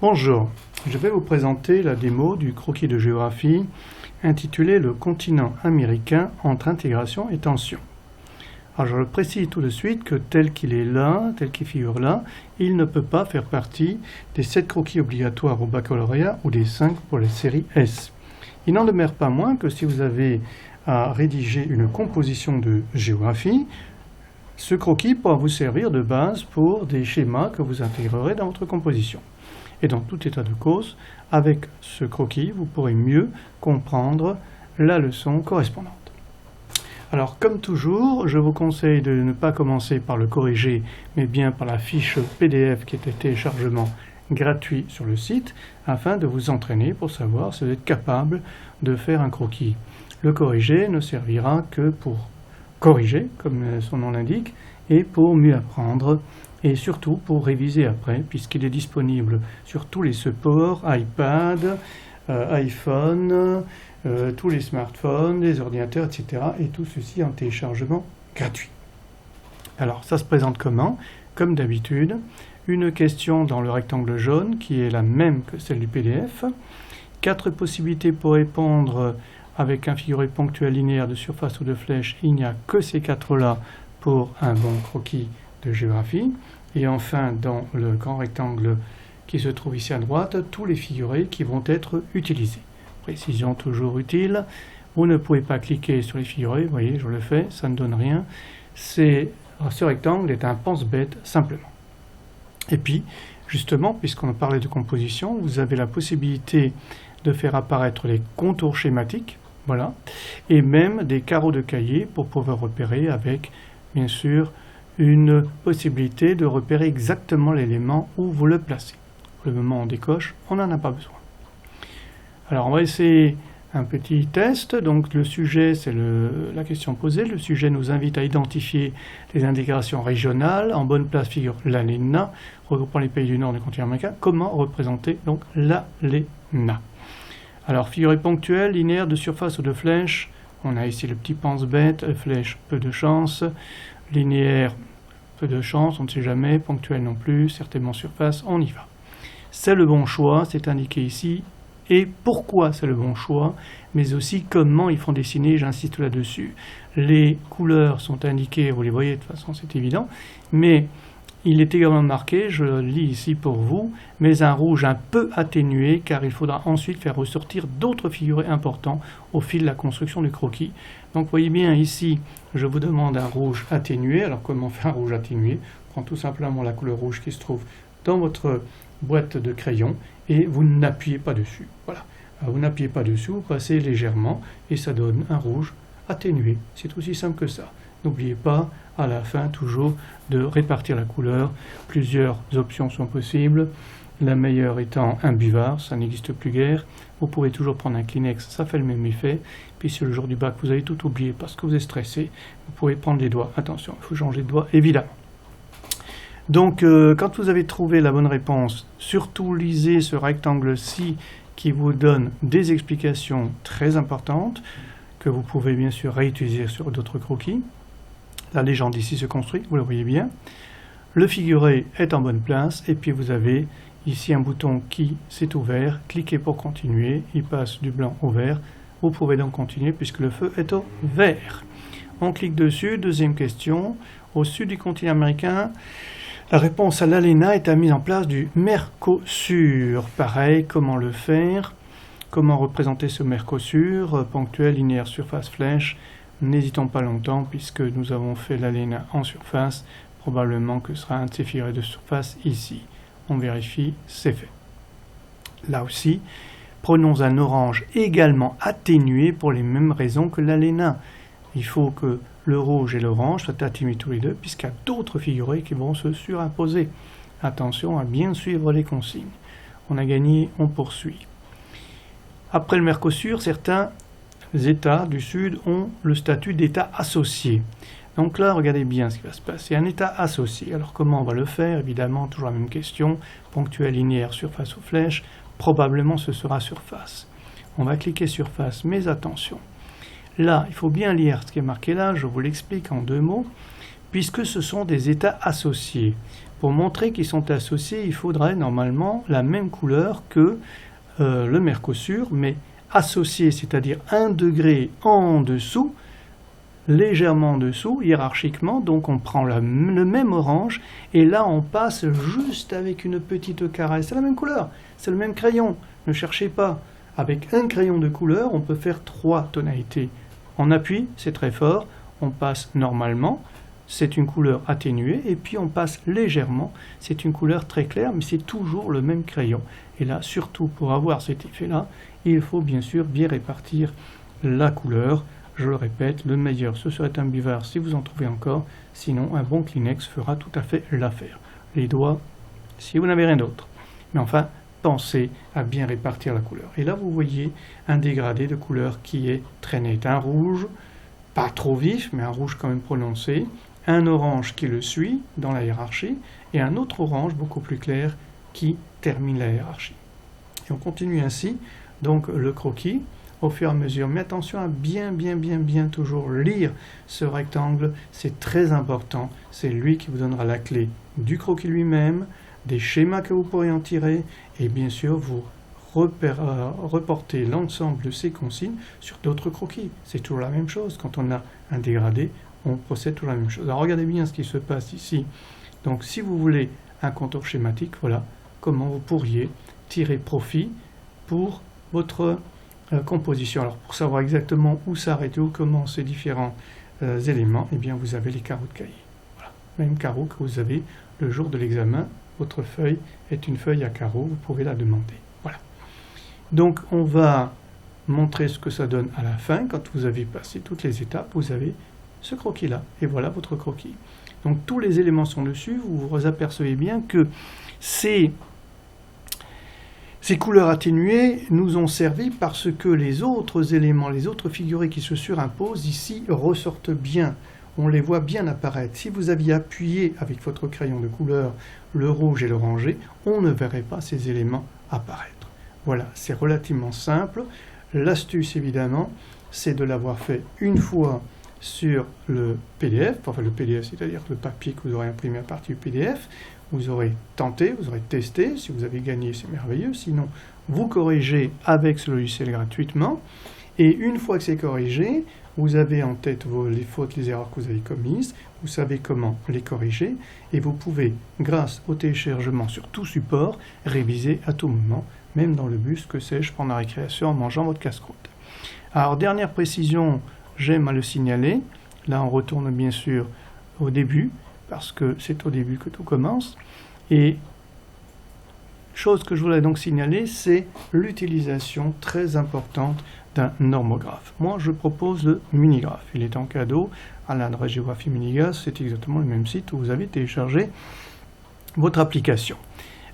Bonjour, je vais vous présenter la démo du croquis de géographie intitulé Le continent américain entre intégration et tension. Alors je le précise tout de suite que tel qu'il est là, tel qu'il figure là, il ne peut pas faire partie des 7 croquis obligatoires au baccalauréat ou des 5 pour les séries S. Il n'en demeure pas moins que si vous avez à rédiger une composition de géographie, ce croquis pourra vous servir de base pour des schémas que vous intégrerez dans votre composition. Et dans tout état de cause, avec ce croquis, vous pourrez mieux comprendre la leçon correspondante. Alors, comme toujours, je vous conseille de ne pas commencer par le corriger, mais bien par la fiche PDF qui est un téléchargement gratuit sur le site, afin de vous entraîner pour savoir si vous êtes capable de faire un croquis. Le corriger ne servira que pour corriger, comme son nom l'indique, et pour mieux apprendre, et surtout pour réviser après, puisqu'il est disponible sur tous les supports, iPad, iPhone, tous les smartphones, les ordinateurs, etc. Et tout ceci en téléchargement gratuit. Alors, ça se présente comment? Comme d'habitude, une question dans le rectangle jaune, qui est la même que celle du PDF, 4 possibilités pour répondre avec un figuré ponctuel linéaire de surface ou de flèche. Il n'y a que ces 4-là pour un bon croquis de géographie. Et enfin, dans le grand rectangle qui se trouve ici à droite, tous les figurés qui vont être utilisés. Précision toujours utile. Vous ne pouvez pas cliquer sur les figurés, vous voyez, je le fais, ça ne donne rien. Ce rectangle est un pense-bête simplement. Et puis, justement, puisqu'on parlait de composition, vous avez la possibilité de faire apparaître les contours schématiques, voilà, et même des carreaux de cahier pour pouvoir repérer avec, bien sûr, une possibilité de repérer exactement l'élément où vous le placez. Pour le moment, on décoche, on n'en a pas besoin. Alors, on va essayer un petit test. Donc, le sujet, c'est la question posée. Le sujet nous invite à identifier les intégrations régionales. En bonne place figure l'ALENA, regroupant les pays du nord du continent américain. Comment représenter donc l'ALENA? Alors, figuré ponctuel, linéaire, de surface ou de flèche. On a ici le petit pense-bête, flèche, peu de chance. Linéaire, peu de chance, on ne sait jamais. Ponctuel non plus, certainement surface, on y va. C'est le bon choix, c'est indiqué ici. Et pourquoi c'est le bon choix, mais aussi comment ils font dessiner, j'insiste là-dessus. Les couleurs sont indiquées, vous les voyez, de toute façon c'est évident, mais il est également marqué, je le lis ici pour vous, mais un rouge un peu atténué, car il faudra ensuite faire ressortir d'autres figurés importants au fil de la construction du croquis. Donc vous voyez bien ici, je vous demande un rouge atténué. Alors comment faire un rouge atténué? On prend tout simplement la couleur rouge qui se trouve dans votre boîte de crayon et vous n'appuyez pas dessus. Voilà, vous n'appuyez pas dessus, vous passez légèrement et ça donne un rouge atténué. C'est aussi simple que ça. N'oubliez pas à la fin toujours de répartir la couleur. Plusieurs options sont possibles. La meilleure étant un buvard, ça n'existe plus guère. Vous pouvez toujours prendre un Kleenex, ça fait le même effet. Puis si le jour du bac vous avez tout oublié parce que vous êtes stressé, vous pouvez prendre les doigts. Attention, il faut changer de doigt évidemment. Donc quand vous avez trouvé la bonne réponse, surtout lisez ce rectangle-ci qui vous donne des explications très importantes que vous pouvez bien sûr réutiliser sur d'autres croquis. La légende ici se construit, vous le voyez bien. Le figuré est en bonne place et puis vous avez ici un bouton qui s'est ouvert. Cliquez pour continuer, il passe du blanc au vert. Vous pouvez donc continuer puisque le feu est au vert. On clique dessus, deuxième question. Au sud du continent américain, la réponse à l'ALENA est la mise en place du Mercosur. Pareil, comment le faire? Comment représenter ce Mercosur? Ponctuel, linéaire, surface, flèche. N'hésitons pas longtemps puisque nous avons fait l'ALENA en surface. Probablement que ce sera un de ces figurés de surface ici. On vérifie, c'est fait. Là aussi, prenons un orange également atténué pour les mêmes raisons que l'ALENA. Il faut que le rouge et l'orange soient atténués tous les deux, puisqu'il y a d'autres figurés qui vont se surimposer. Attention à bien suivre les consignes. On a gagné, on poursuit. Après le Mercosur, certains États du Sud ont le statut d'État associé. Donc là, regardez bien ce qui va se passer. Un État associé. Alors comment on va le faire? Évidemment, toujours la même question. Ponctuel, linéaire, surface ou flèche. Probablement ce sera surface. On va cliquer surface, mais attention. Là, il faut bien lire ce qui est marqué là, je vous l'explique en 2 mots, puisque ce sont des états associés. Pour montrer qu'ils sont associés, il faudrait normalement la même couleur que le Mercosur, mais associé, c'est-à-dire 1 degré en dessous, légèrement en dessous, hiérarchiquement. Donc on prend le même orange et là on passe juste avec une petite caresse. C'est la même couleur, c'est le même crayon, ne cherchez pas. Avec un crayon de couleur, on peut faire 3 tonalités. On appuie, c'est très fort, on passe normalement, c'est une couleur atténuée, et puis on passe légèrement, c'est une couleur très claire, mais c'est toujours le même crayon. Et là, surtout pour avoir cet effet-là, il faut bien sûr bien répartir la couleur. Je le répète, le meilleur, ce serait un buvard si vous en trouvez encore, sinon un bon Kleenex fera tout à fait l'affaire. Les doigts, si vous n'avez rien d'autre. Mais enfin, pensez à bien répartir la couleur. Et là, vous voyez un dégradé de couleur qui est très net. Un rouge, pas trop vif, mais un rouge quand même prononcé. Un orange qui le suit dans la hiérarchie. Et un autre orange beaucoup plus clair qui termine la hiérarchie. Et on continue ainsi, donc le croquis, au fur et à mesure. Mais attention à bien toujours lire ce rectangle. C'est très important. C'est lui qui vous donnera la clé du croquis lui-même, des schémas que vous pourrez en tirer, et bien sûr vous reportez l'ensemble de ces consignes sur d'autres croquis. C'est toujours la même chose. Quand on a un dégradé, on procède toujours la même chose. Alors regardez bien ce qui se passe ici. Donc si vous voulez un contour schématique, voilà comment vous pourriez tirer profit pour votre composition. Alors pour savoir exactement où s'arrêter, où commencent ces différents éléments, eh bien vous avez les carreaux de cahier. Voilà. Même carreau que vous avez le jour de l'examen. Votre feuille est une feuille à carreaux, vous pouvez la demander. Voilà. Donc on va montrer ce que ça donne à la fin. Quand vous avez passé toutes les étapes, vous avez ce croquis-là. Et voilà votre croquis. Donc tous les éléments sont dessus. Vous apercevez bien que ces couleurs atténuées nous ont servi parce que les autres éléments, les autres figurés qui se surimposent ici ressortent bien. On les voit bien apparaître. Si vous aviez appuyé avec votre crayon de couleur le rouge et l'orangé, on ne verrait pas ces éléments apparaître. Voilà, c'est relativement simple. L'astuce, évidemment, c'est de l'avoir fait une fois sur le PDF, enfin le PDF, c'est-à-dire le papier que vous aurez imprimé à partir du PDF. Vous aurez tenté, vous aurez testé. Si vous avez gagné, c'est merveilleux. Sinon, vous corrigez avec ce logiciel gratuitement. Et une fois que c'est corrigé, vous avez en tête les fautes, les erreurs que vous avez commises, vous savez comment les corriger, et vous pouvez, grâce au téléchargement sur tout support, réviser à tout moment, même dans le bus, que sais-je, pendant la récréation, en mangeant votre casse-croûte. Alors, dernière précision, j'aime à le signaler, là on retourne bien sûr au début, parce que c'est au début que tout commence, et chose que je voulais donc signaler, c'est l'utilisation très importante d'un normographe. Moi, je propose le Minigraph. Il est en cadeau à l'adresse Géographie Minigas. C'est exactement le même site où vous avez téléchargé votre application.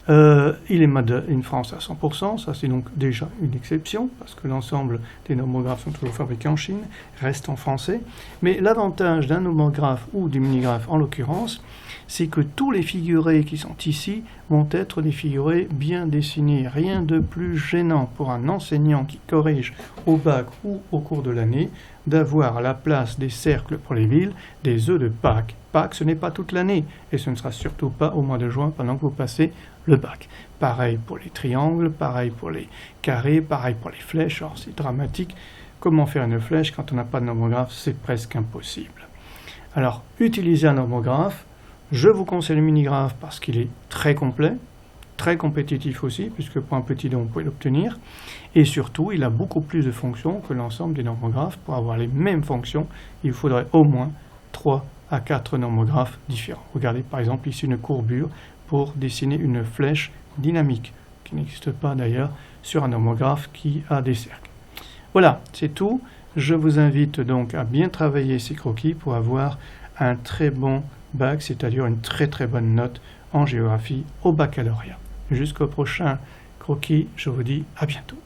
Il est made in France à 100%. Ça, c'est donc déjà une exception parce que l'ensemble des normographes sont toujours fabriqués en Chine, restent en français. Mais l'avantage d'un normographe ou du Minigraph en l'occurrence, c'est que tous les figurés qui sont ici vont être des figurés bien dessinés. Rien de plus gênant pour un enseignant qui corrige au bac ou au cours de l'année d'avoir à la place des cercles pour les villes des œufs de Pâques. Pâques, ce n'est pas toute l'année et ce ne sera surtout pas au mois de juin pendant que vous passez le bac. Pareil pour les triangles, pareil pour les carrés, pareil pour les flèches. Alors c'est dramatique. Comment faire une flèche quand on n'a pas de normographe? C'est presque impossible. Alors, utilisez un normographe. Je vous conseille le Minigraph parce qu'il est très complet, très compétitif aussi, puisque pour un petit don, vous pouvez l'obtenir. Et surtout, il a beaucoup plus de fonctions que l'ensemble des normographes. Pour avoir les mêmes fonctions, il faudrait au moins 3 à 4 normographes différents. Regardez par exemple ici une courbure pour dessiner une flèche dynamique, qui n'existe pas d'ailleurs sur un normographe qui a des cercles. Voilà, c'est tout. Je vous invite donc à bien travailler ces croquis pour avoir un très bon bac, c'est-à-dire une très bonne note en géographie au baccalauréat. Jusqu'au prochain croquis, je vous dis à bientôt.